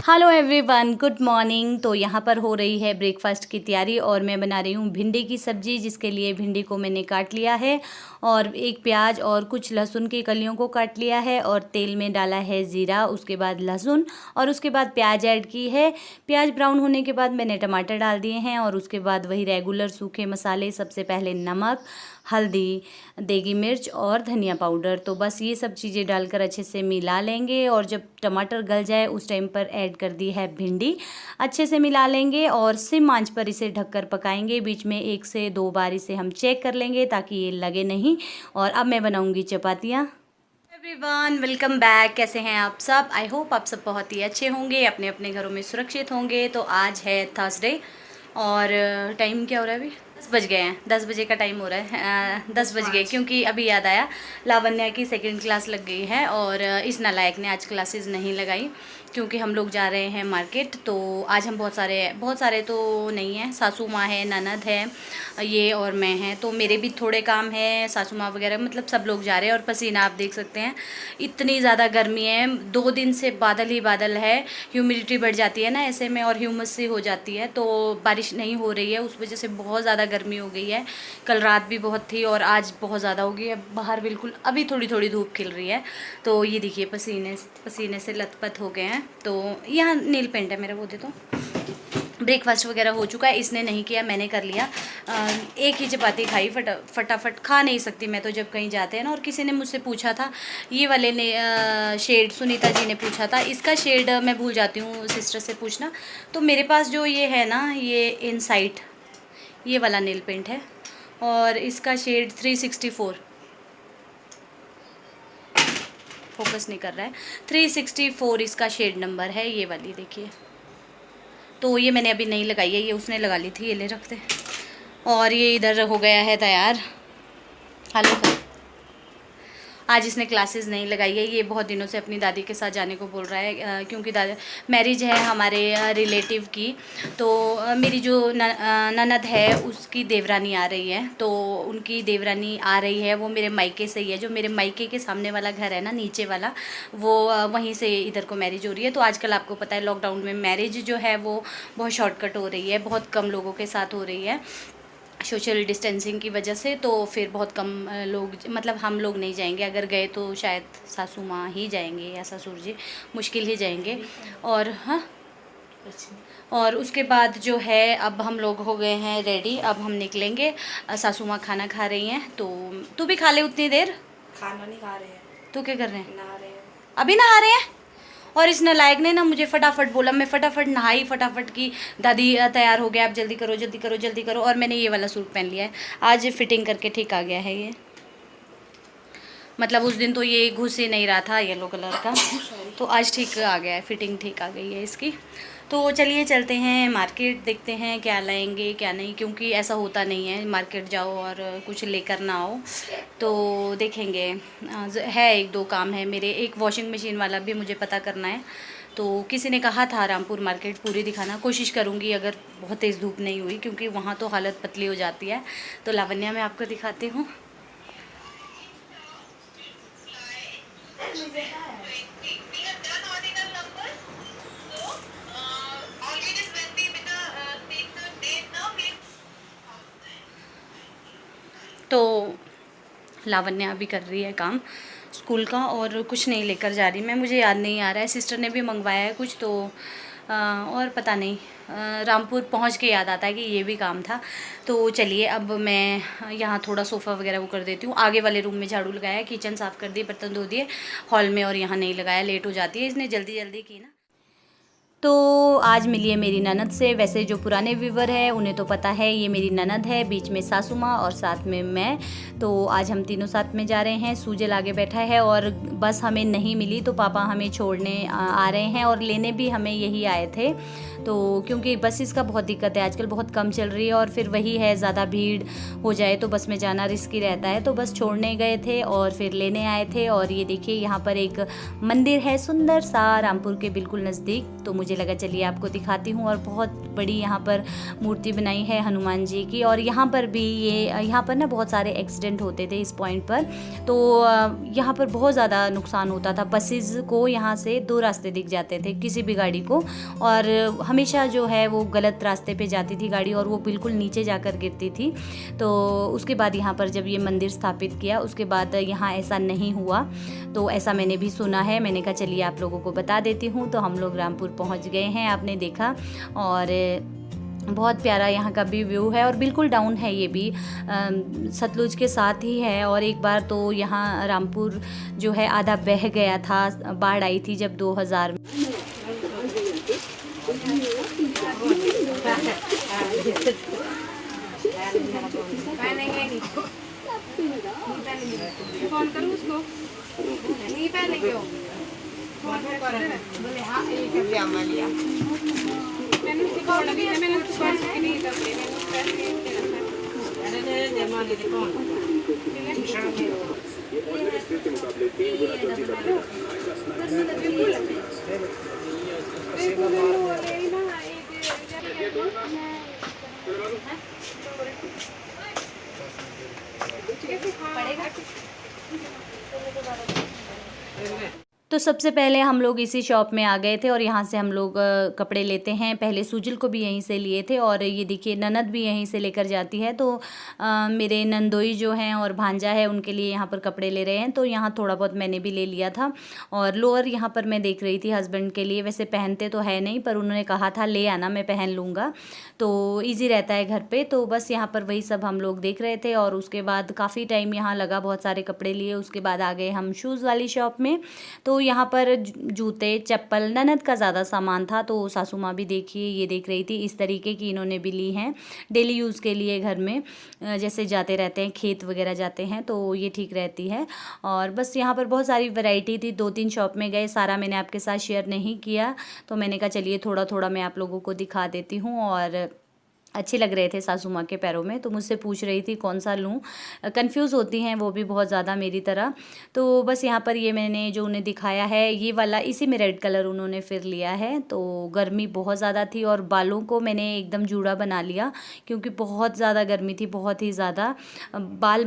Hello everyone, good morning. तो यहाँ पर हो रही है ब्रेकफास्ट की तैयारी और मैं बना रही हूँ भिंडी की सब्ज़ी, जिसके लिए भिंडी को मैंने काट लिया है और एक प्याज और कुछ लहसुन की कलियों को काट लिया है और तेल में डाला है ज़ीरा, उसके बाद लहसुन और उसके बाद प्याज ऐड की है। प्याज ब्राउन होने के बाद मैंने टमाटर डाल दिए हैं और उसके बाद वही रेगुलर सूखे मसाले, सबसे पहले नमक, हल्दी, देगी मिर्च और धनिया पाउडर। तो बस ये सब चीज़ें डालकर अच्छे से मिला लेंगे और जब टमाटर गल जाए उस टाइम पर ऐड कर दी है भिंडी। अच्छे से मिला लेंगे और सिम आंच पर इसे ढककर पकाएंगे। बीच में 1 से 2 बार इसे हम चेक कर लेंगे ताकि ये लगे नहीं। और अब मैं बनाऊंगी चपातियाँ। Everyone, welcome back. कैसे हैं आप सब? आई होप आप सब बहुत ही अच्छे होंगे, अपने अपने घरों में सुरक्षित होंगे। तो आज है थर्सडे और टाइम क्या हो रहा है? अभी 10 बज गए हैं। 10 बजे का टाइम हो रहा है। 10 बज गए क्योंकि अभी याद आया लावण्या की सेकंड क्लास लग गई है और इस नालायक ने आज क्लासेस नहीं लगाई क्योंकि हम लोग जा रहे हैं मार्केट। तो आज हम बहुत सारे तो नहीं हैं, सासू माँ है, ननद है, ये और मैं हैं। तो मेरे भी थोड़े काम हैं, सासू माँ वगैरह, मतलब सब लोग जा रहे हैं। और पसीना आप देख सकते हैं, इतनी ज़्यादा गर्मी है। 2 दिन से बादल ही बादल है, ह्यूमिडिटी बढ़ जाती है ना ऐसे में और ह्यूमस सी हो जाती है, तो बारिश नहीं हो रही है, उस वजह से बहुत ज़्यादा गर्मी हो गई है। कल रात भी बहुत थी और आज बहुत ज़्यादा हो गई है। बाहर बिल्कुल अभी थोड़ी थोड़ी धूप खिल रही है। तो ये देखिए पसीने से लथपथ हो गए हैं। तो यहाँ नील पेंट है मेरा, वो दे दो। ब्रेकफास्ट वगैरह हो चुका है, इसने नहीं किया, मैंने कर लिया। एक ही चपाती खाई, फटाफट खा नहीं सकती मैं तो जब कहीं जाते हैं ना। और किसी ने मुझसे पूछा था, ये वाले ने शेड, सुनीता जी ने पूछा था, इसका शेड मैं भूल जाती हूँ, सिस्टर से पूछना। तो मेरे पास जो ये है ना, ये इनसाइट, ये वाला नेल पेंट है और इसका शेड 364, फोकस नहीं कर रहा है, 364 इसका शेड नंबर है, ये वाली देखिए। तो ये मैंने अभी नहीं लगाई है, ये उसने लगा ली थी, ये ले रखते। और ये इधर हो गया है तैयार। हेलो, आज इसने क्लासेस नहीं लगाई है, ये बहुत दिनों से अपनी दादी के साथ जाने को बोल रहा है क्योंकि मैरिज है हमारे रिलेटिव की। तो मेरी जो ननद है उसकी देवरानी आ रही है, तो उनकी देवरानी आ रही है, वो मेरे मायके से ही है। जो मेरे मायके के सामने वाला घर है ना, नीचे वाला, वो वहीं से इधर को मैरिज हो रही है। तो आजकल आपको पता है लॉकडाउन में मैरिज जो है वो बहुत शॉर्टकट हो रही है, बहुत कम लोगों के साथ हो रही है सोशल डिस्टेंसिंग की वजह से। तो फिर बहुत कम लोग, मतलब हम लोग नहीं जाएंगे, अगर गए तो शायद सासू माँ ही जाएंगे या ससुर जी, मुश्किल ही जाएंगे। और हाँ, और उसके बाद जो है अब हम लोग हो गए हैं रेडी, अब हम निकलेंगे। सासू माँ खाना खा रही हैं, तो तू भी खा ले उतनी देर। खाना नहीं खा रहे हैं। तो क्या कर रहे हैं? नहा रहे हैं। अभी नहा रहे हैं? और इस नालायक ने ना मुझे फटाफट बोला, मैं फटाफट नहाई, फटाफट की दादी तैयार हो गया, आप जल्दी करो जल्दी करो जल्दी करो। और मैंने ये वाला सूट पहन लिया है, आज फिटिंग करके ठीक आ गया है ये। मतलब उस दिन तो ये घुस ही नहीं रहा था येलो कलर का, तो आज ठीक आ गया है, फिटिंग ठीक आ गई है इसकी। तो चलिए चलते हैं मार्केट, देखते हैं क्या लाएंगे क्या नहीं, क्योंकि ऐसा होता नहीं है मार्केट जाओ और कुछ लेकर ना आओ। तो देखेंगे, है 1-2 काम है मेरे। एक वॉशिंग मशीन वाला भी मुझे पता करना है। तो किसी ने कहा था रामपुर मार्केट पूरी दिखाना, कोशिश करूँगी अगर बहुत तेज़ धूप नहीं हुई, क्योंकि वहाँ तो हालत पतली हो जाती है। तो लावण्या मैं आपको दिखाती हूँ। तो लावण्या अभी कर रही है काम स्कूल का और कुछ नहीं लेकर जा रही मैं, मुझे याद नहीं आ रहा है, सिस्टर ने भी मंगवाया है कुछ, तो और पता नहीं, रामपुर पहुंच के याद आता है कि ये भी काम था। तो चलिए अब मैं यहाँ थोड़ा सोफ़ा वगैरह वो कर देती हूँ। आगे वाले रूम में झाड़ू लगाया है, किचन साफ़ कर दिए, बर्तन धो दिए, हॉल में और यहाँ नहीं लगाया, लेट हो जाती है, इसने जल्दी जल्दी की ना। तो आज मिली है मेरी ननद से। वैसे जो पुराने व्यूवर है उन्हें तो पता है ये मेरी ननद है, बीच में सासू माँ और साथ में मैं। तो आज हम तीनों साथ में जा रहे हैं। सूजल आगे बैठा है और बस हमें नहीं मिली तो पापा हमें छोड़ने आ रहे हैं और लेने भी हमें यही आए थे। तो क्योंकि बसेस का बहुत दिक्कत है आजकल, बहुत कम चल रही है और फिर वही है, ज़्यादा भीड़ हो जाए तो बस में जाना रिस्की रहता है। तो बस छोड़ने गए थे और फिर लेने आए थे। और ये देखिए यहाँ पर एक मंदिर है सुंदर सा, रामपुर के बिल्कुल नज़दीक। तो मुझे मुझे लगा चलिए आपको दिखाती हूँ। और बहुत बड़ी यहाँ पर मूर्ति बनाई है हनुमान जी की। और यहाँ पर भी यहाँ पर ना बहुत सारे एक्सीडेंट होते थे इस पॉइंट पर, तो यहाँ पर बहुत ज़्यादा नुकसान होता था। बसेस को यहाँ से 2 रास्ते दिख जाते थे किसी भी गाड़ी को, और हमेशा जो है वो गलत रास्ते पे जाती थी गाड़ी और वो बिल्कुल नीचे जाकर गिरती थी। तो उसके बाद यहाँ पर जब ये मंदिर स्थापित किया उसके बाद यहाँ ऐसा नहीं हुआ, तो ऐसा मैंने भी सुना है। मैंने कहा चलिए आप लोगों को बता देती हूँ। तो हम लोग रामपुर पहुँच गए हैं, आपने देखा, और बहुत प्यारा यहाँ का भी व्यू है। और बिल्कुल डाउन है ये भी, सतलुज के साथ ही है। और एक बार तो यहाँ रामपुर जो है आधा बह गया था, बाढ़ आई थी जब 2000 में। फोन करूँ उसको? नहीं पहले क्यों? बोले हाँ एक लिया मैं लिया। मैंने उसकी फोन भी मैंने उसको पर्स की नहीं कर ली, मैंने उसको पैसे नहीं दे रखा। अरे दे दे माने दे कौन? तो सबसे पहले हम लोग इसी शॉप में आ गए थे और यहाँ से हम लोग कपड़े लेते हैं। पहले सुजल को भी यहीं से लिए थे और ये देखिए ननद भी यहीं से लेकर जाती है। तो मेरे नंदोई जो हैं और भांजा है उनके लिए यहाँ पर कपड़े ले रहे हैं। तो यहाँ थोड़ा बहुत मैंने भी ले लिया था। और लोअर यहाँ पर मैं देख रही थी हस्बैंड के लिए, वैसे पहनते तो है नहीं पर उन्होंने कहा था ले आना, मैं पहन लूँगा, तो ईजी रहता है घर पर। तो बस यहाँ पर वही सब हम लोग देख रहे थे। और उसके बाद काफ़ी टाइम यहाँ लगा, बहुत सारे कपड़े लिए। उसके बाद आ गए हम शूज़ वाली शॉप में। तो यहाँ पर जूते चप्पल ननद का ज़्यादा सामान था। तो सासू माँ भी देखिए ये देख रही थी, इस तरीके की इन्होंने भी ली हैं डेली यूज़ के लिए, घर में जैसे जाते रहते हैं, खेत वगैरह जाते हैं तो ये ठीक रहती है। और बस यहाँ पर बहुत सारी वैरायटी थी, 2-3 शॉप में गए, सारा मैंने आपके साथ शेयर नहीं किया। तो मैंने कहा चलिए थोड़ा थोड़ा मैं आप लोगों को दिखा देती हूँ। और अच्छे लग रहे थे सासू माँ के पैरों में, तो मुझसे पूछ रही थी कौन सा लूँ। कंफ्यूज होती हैं वो भी बहुत ज़्यादा मेरी तरह। तो बस यहाँ पर ये मैंने जो उन्हें दिखाया है ये वाला, इसी में रेड कलर उन्होंने फिर लिया है। तो गर्मी बहुत ज़्यादा थी और बालों को मैंने एकदम जूड़ा बना लिया क्योंकि बहुत ज़्यादा गर्मी थी, बहुत ही ज़्यादा, बाल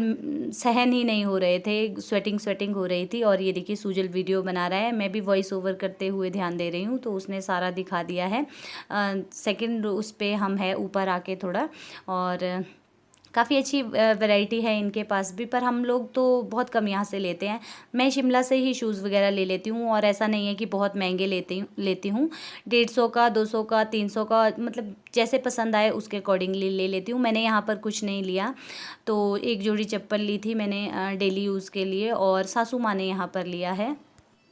सहन ही नहीं हो रहे थे, स्वेटिंग हो रही थी। और ये देखिए सुजल वीडियो बना रहा है, मैं भी वॉइस ओवर करते हुए ध्यान दे रही हूँ, तो उसने सारा दिखा दिया है। सेकेंड उस पर हम है ऊपर आके थोड़ा, और काफ़ी अच्छी वैरायटी है इनके पास भी, पर हम लोग तो बहुत कम यहाँ से लेते हैं। मैं शिमला से ही शूज़ वगैरह ले लेती हूँ और ऐसा नहीं है कि बहुत महंगे लेती हूँ। 150 का, 200 का, 300 का, मतलब जैसे पसंद आए उसके अकॉर्डिंगली ले लेती हूँ। मैंने यहाँ पर कुछ नहीं लिया। तो एक जोड़ी चप्पल ली थी मैंने डेली यूज़ के लिए, और सासू माँ ने यहाँ पर लिया है।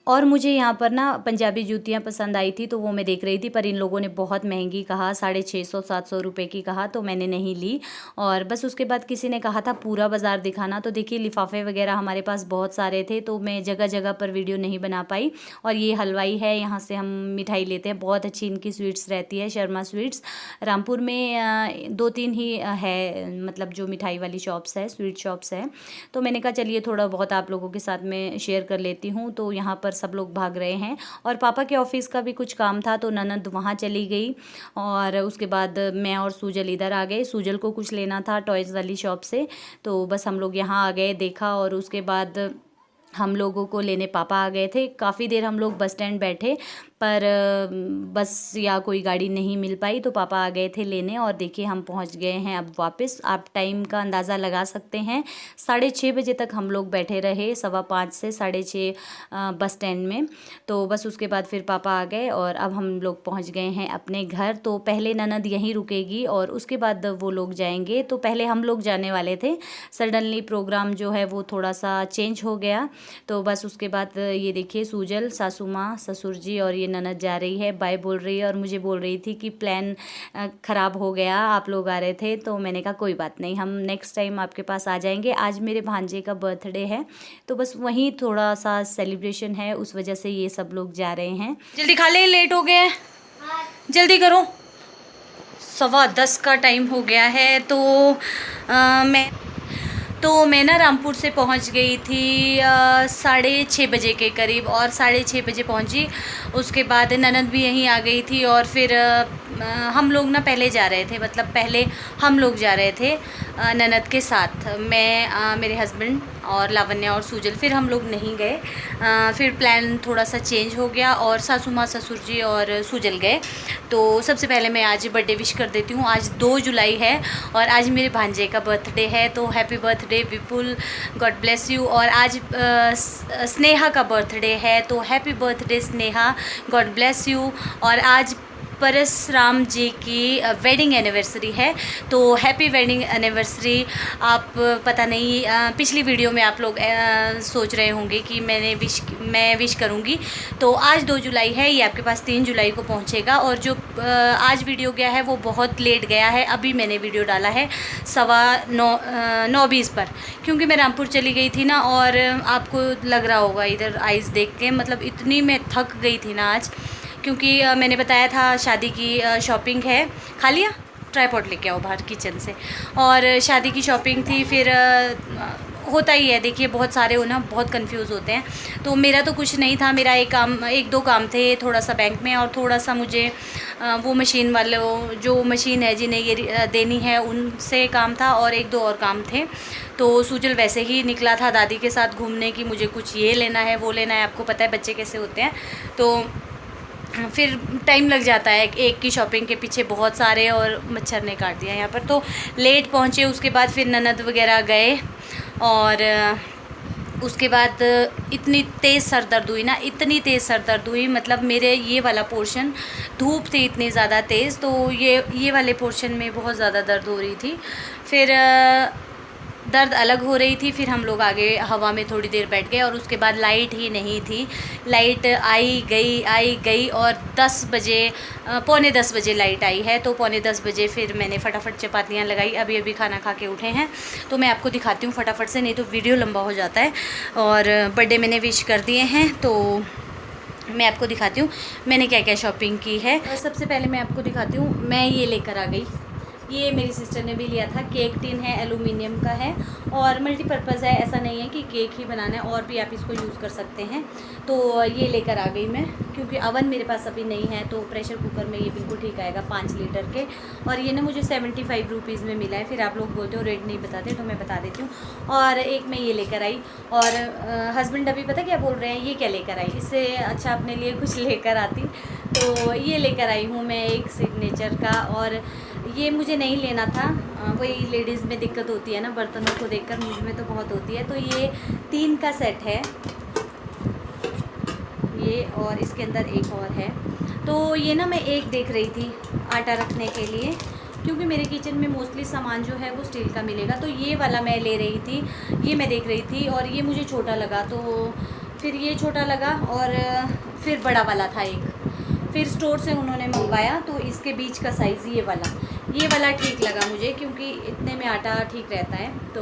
और मुझे यहाँ पर ना पंजाबी जूतियाँ पसंद आई थी तो वो मैं देख रही थी, पर इन लोगों ने बहुत महंगी कहा, 650-700 रुपये की कहा, तो मैंने नहीं ली। और बस उसके बाद किसी ने कहा था पूरा बाज़ार दिखाना, तो देखिए लिफाफे वगैरह हमारे पास बहुत सारे थे तो मैं जगह जगह पर वीडियो नहीं बना पाई। और ये हलवाई है, यहाँ से हम मिठाई लेते हैं, बहुत अच्छी इनकी स्वीट्स रहती है, शर्मा स्वीट्स। रामपुर में 2-3 ही है, मतलब जो मिठाई वाली शॉप्स है, स्वीट शॉप्स है। तो मैंने कहा चलिए थोड़ा बहुत आप लोगों के साथ में शेयर कर लेती हूँ। तो यहाँ पर सब लोग भाग रहे हैं और पापा के ऑफिस का भी कुछ काम था तो ननद वहाँ चली गई। और उसके बाद मैं और सूजल इधर आ गए, सूजल को कुछ लेना था टॉयज़ वाली शॉप से, तो बस हम लोग यहाँ आ गए, देखा। और उसके बाद हम लोगों को लेने पापा आ गए थे। काफ़ी देर हम लोग बस स्टैंड बैठे पर बस या कोई गाड़ी नहीं मिल पाई, तो पापा आ गए थे लेने। और देखिए हम पहुंच गए हैं अब वापस। आप टाइम का अंदाज़ा लगा सकते हैं, 6:30 बजे तक हम लोग बैठे रहे, 5:15 से 6:30 बस स्टैंड में। तो बस उसके बाद फिर पापा आ गए और अब हम लोग पहुंच गए हैं अपने घर। तो पहले ननद यहीं रुकेगी और उसके बाद वो लोग जाएंगे। तो पहले हम लोग जाने वाले थे, सडनली प्रोग्राम जो है वो थोड़ा सा चेंज हो गया। तो बस उसके बाद ये देखिए सूजल, सासू माँ, ससुर जी और ये ननद जा रही है, बाय बोल रही है। और मुझे बोल रही थी कि प्लान ख़राब हो गया, आप लोग आ रहे थे। तो मैंने कहा कोई बात नहीं, हम नेक्स्ट टाइम आपके पास आ जाएंगे। आज मेरे भांजे का बर्थडे है तो बस वहीं थोड़ा सा सेलिब्रेशन है, उस वजह से ये सब लोग जा रहे हैं। जल्दी खा ले, लेट हो गए, जल्दी करो, 10:15 का टाइम हो गया है। तो मैं तो मैं ना रामपुर से पहुंच गई थी 6:30 बजे के करीब, और 6:30 बजे पहुंची। उसके बाद ननद भी यहीं आ गई थी, और फिर हम लोग ना पहले जा रहे थे, मतलब पहले हम लोग जा रहे थे ननद के साथ, मैं मेरे हस्बैंड और लावण्या और सूजल। फिर हम लोग नहीं गए, फिर प्लान थोड़ा सा चेंज हो गया और सासू माँ, ससुर जी और सूजल गए। तो सबसे पहले मैं आज बर्थडे विश कर देती हूँ। आज 2 जुलाई है और आज मेरे भांजे का बर्थडे है, तो happy birthday Vipul, God bless you. और आज स्नेहा का बर्थडे है, तो happy birthday Sneha, God bless you. और आज परशुराम जी की वेडिंग एनिवर्सरी है, तो हैप्पी वेडिंग एनिवर्सरी। आप पता नहीं पिछली वीडियो में आप लोग सोच रहे होंगे कि मैं विश करूंगी, तो आज 2 जुलाई है, ये आपके पास 3 जुलाई को पहुंचेगा। और जो आज वीडियो गया है वो बहुत लेट गया है, अभी मैंने वीडियो डाला है 9:20 पर, क्योंकि मैं रामपुर चली गई थी ना, और आपको लग रहा होगा इधर आइस देख के, मतलब इतनी मैं थक गई थी ना आज, क्योंकि मैंने बताया था शादी की शॉपिंग है। खा लिया, ट्राईपॉड लेके आओ बाहर किचन से। और शादी की शॉपिंग थी, फिर होता ही है, देखिए बहुत सारे हो ना, बहुत कंफ्यूज होते हैं। तो मेरा तो कुछ नहीं था, मेरा एक दो काम थे, थोड़ा सा बैंक में, और थोड़ा सा मुझे वो मशीन वालों, जो मशीन है जिन्हें ये देनी है, उनसे काम था, और 1-2 और काम थे। तो सूजल वैसे ही निकला था दादी के साथ घूमने की, मुझे कुछ ये लेना है, वो लेना है, आपको पता है बच्चे कैसे होते हैं, तो फिर टाइम लग जाता है एक की शॉपिंग के पीछे बहुत सारे, और मच्छर ने काट दिया यहाँ पर, तो लेट पहुँचे। उसके बाद फिर ननद वगैरह गए, और उसके बाद इतनी तेज़ सर दर्द हुई ना, इतनी तेज़ सर दर्द हुई, मतलब मेरे ये वाला पोर्शन, धूप थी इतनी ज़्यादा तेज़, तो ये वाले पोर्शन में बहुत ज़्यादा दर्द हो रही थी। फिर दर्द अलग हो रही थी, फिर हम लोग आगे हवा में थोड़ी देर बैठ गए, और उसके बाद लाइट ही नहीं थी। लाइट आई गई, और 10 बजे, पौने 10 बजे लाइट आई है, तो पौने 10 बजे फिर मैंने फटाफट चपातियाँ लगाई। अभी खाना खा के उठे हैं, तो मैं आपको दिखाती हूँ फटाफट से, नहीं तो वीडियो लंबा हो जाता है। और बर्थडे मैंने विश कर दिए हैं, तो मैं आपको दिखाती हूँ मैंने क्या क्या शॉपिंग की है। सबसे पहले मैं आपको दिखाती हूँ, मैं ये लेकर आ गई, ये मेरी सिस्टर ने भी लिया था। केक टिन है, एलुमिनियम का है, और मल्टीपर्पज़ है, ऐसा नहीं है कि केक ही बनाना है, और भी आप इसको यूज़ कर सकते हैं। तो ये लेकर आ गई मैं, क्योंकि अवन मेरे पास अभी नहीं है, तो प्रेशर कुकर में ये बिल्कुल ठीक आएगा 5 लीटर के। और ये ना मुझे 75 रुपीज़ में मिला है। फिर आप लोग बोलते हो रेट नहीं बताते, तो मैं बता देती हूँ। और एक मैं ये लेकर आई, और हस्बैंड अभी पता क्या बोल रहे हैं, ये क्या लेकर आई, इससे अच्छा अपने लिए कुछ लेकर आती। तो ये लेकर आई हूँ मैं एक सिग्नेचर का, और ये मुझे नहीं लेना था, वही लेडीज़ में दिक्कत होती है ना, बर्तनों को देखकर, मुझ में तो बहुत होती है। तो ये 3 का सेट है ये, और इसके अंदर एक और है। तो ये ना मैं एक देख रही थी आटा रखने के लिए, क्योंकि मेरे किचन में मोस्टली सामान जो है वो स्टील का मिलेगा, तो ये वाला मैं ले रही थी, ये मैं देख रही थी, और ये मुझे छोटा लगा, तो फिर ये छोटा लगा, और फिर बड़ा वाला था एक, फिर स्टोर से उन्होंने मंगवाया, तो इसके बीच का साइज़ ये वाला ठीक लगा मुझे, क्योंकि इतने में आटा ठीक रहता है। तो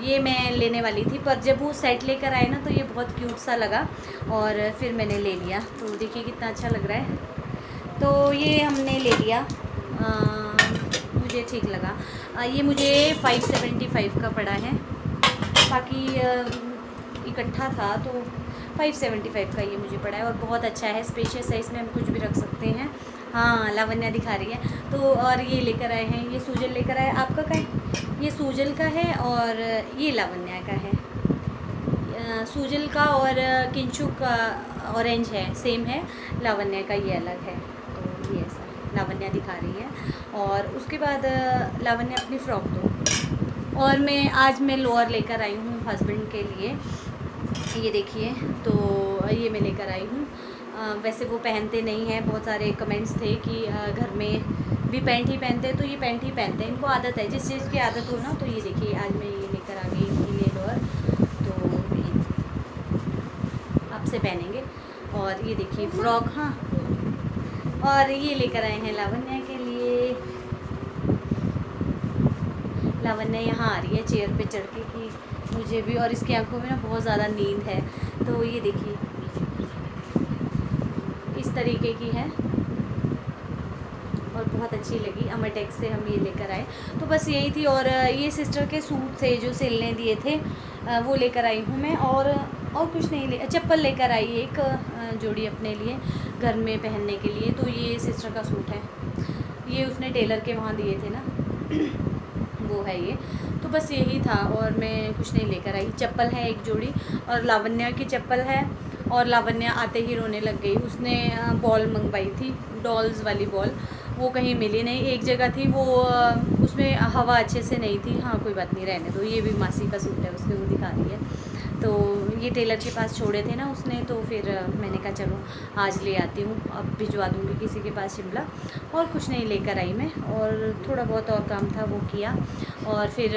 ये मैं लेने वाली थी, पर जब वो सेट लेकर आए ना, तो ये बहुत क्यूट सा लगा, और फिर मैंने ले लिया। तो देखिए कितना अच्छा लग रहा है, तो ये हमने ले लिया, मुझे ठीक लगा। ये मुझे 575 का पड़ा है, बाकी इकट्ठा था, तो 575 का ये मुझे पड़ा है, और बहुत अच्छा है, स्पेशियस है, इसमें हम कुछ भी रख सकते हैं। हाँ, लावण्या दिखा रही है। तो और ये लेकर आए हैं, ये सूजल लेकर आए। आपका क्या है? ये सूजल का है, और ये लावण्या का है। सूजल का और किंचू का ऑरेंज है, सेम है, लावण्या का ये अलग है। तो ये ऐसा लावण्या दिखा रही है। और उसके बाद लावण्या अपनी फ़्रॉक दो, और आज मैं लोअर लेकर आई हूँ हस्बैंड के लिए, ये देखिए, तो ये मैं लेकर आई हूँ। वैसे वो पहनते नहीं हैं, बहुत सारे कमेंट्स थे कि घर में भी पैंट ही पहनते हैं, तो ये पैंट ही पहनते हैं, इनको आदत है, जिस चीज़ की आदत हो ना। तो ये देखिए, आज मैं ये लेकर आ गई हूँ, ये लोअर, तो ये आपसे पहनेंगे। और ये देखिए फ्रॉक, हाँ, और ये लेकर आए हैं लावण्या के लिए। लावण्या यहाँ आ रही है चेयर पे चढ़ के, कि मुझे भी, और इसकी आंखों में ना बहुत ज़्यादा नींद है। तो ये देखिए इस तरीके की है, और बहुत अच्छी लगी। अमरटेक्स से हम ये लेकर आए। तो बस यही थी। और ये सिस्टर के सूट थे जो सिलने दिए थे, वो लेकर आई हूँ मैं। और कुछ नहीं ले, चप्पल लेकर आई एक जोड़ी अपने लिए घर में पहनने के लिए। तो ये सिस्टर का सूट है, ये उसने टेलर के वहाँ दिए थे ना वो है ये। तो बस यही था और मैं कुछ नहीं लेकर आई। चप्पल है एक जोड़ी और लावण्या की चप्पल है। और लावण्या आते ही रोने लग गई। उसने बॉल मंगवाई थी, डॉल्स वाली बॉल, वो कहीं मिली नहीं। एक जगह थी वो, उसमें हवा अच्छे से नहीं थी। हाँ कोई बात नहीं, रहने दो। ये भी मासी का सूट है उसके, वो दिखा रही है। तो ये टेलर के पास छोड़े थे ना उसने, तो फिर मैंने कहा चलो आज ले आती हूँ, अब भिजवा दूँगी किसी के पास शिमला। और कुछ नहीं लेकर आई मैं, और थोड़ा बहुत और काम था वो किया। और फिर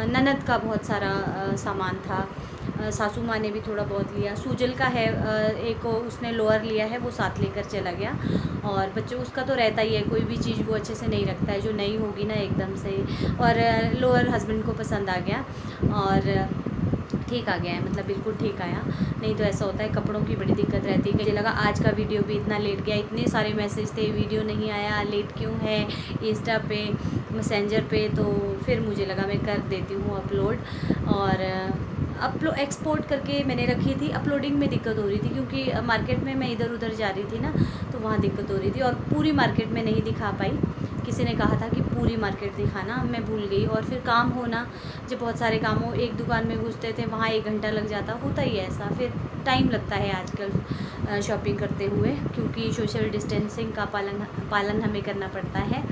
ननद का बहुत सारा सामान था। सासू माँ ने भी थोड़ा बहुत लिया। सूजल का है एक, उसने लोअर लिया है, वो साथ लेकर चला गया। और बच्चों उसका तो रहता ही है, कोई भी चीज़ वो अच्छे से नहीं रखता है जो नई होगी ना एकदम से। और लोअर हस्बैंड को पसंद आ गया और ठीक आ गया है, मतलब बिल्कुल ठीक आया। नहीं तो ऐसा होता है, कपड़ों की बड़ी दिक्कत रहती है। मुझे लगा आज का वीडियो भी इतना लेट गया, इतने सारे मैसेज थे, वीडियो नहीं आया, लेट क्यों है, इंस्टा पे, मैसेंजर पे। तो फिर मुझे लगा मैं कर देती हूँ अपलोड। और एक्सपोर्ट करके मैंने रखी थी। अपलोडिंग में दिक्कत हो रही थी क्योंकि मार्केट में मैं इधर उधर जा रही थी ना, तो वहाँ दिक्कत हो रही थी। और पूरी मार्केट में नहीं दिखा पाई। किसी ने कहा था कि पूरी मार्केट दिखाना, मैं भूल गई। और फिर काम होना, जब बहुत सारे काम हो, एक दुकान में घुसते थे वहाँ 1 घंटा लग जाता, होता ही है ऐसा। फिर टाइम लगता है आजकल शॉपिंग करते हुए, क्योंकि सोशल डिस्टेंसिंग का पालन हमें करना पड़ता है।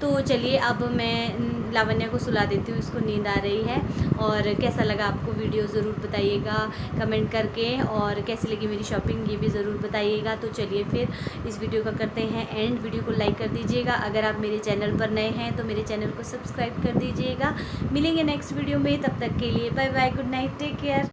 तो चलिए अब मैं लावण्या को सुला देती हूँ, इसको नींद आ रही है। और कैसा लगा आपको वीडियो ज़रूर बताइएगा कमेंट करके, और कैसी लगी मेरी शॉपिंग ये भी ज़रूर बताइएगा। तो चलिए फिर इस वीडियो का करते हैं एंड। वीडियो को लाइक कर दीजिएगा, अगर आप मेरे चैनल पर नए हैं तो मेरे चैनल को सब्सक्राइब कर दीजिएगा। मिलेंगे नेक्स्ट वीडियो में, तब तक के लिए bye bye, good night, take care.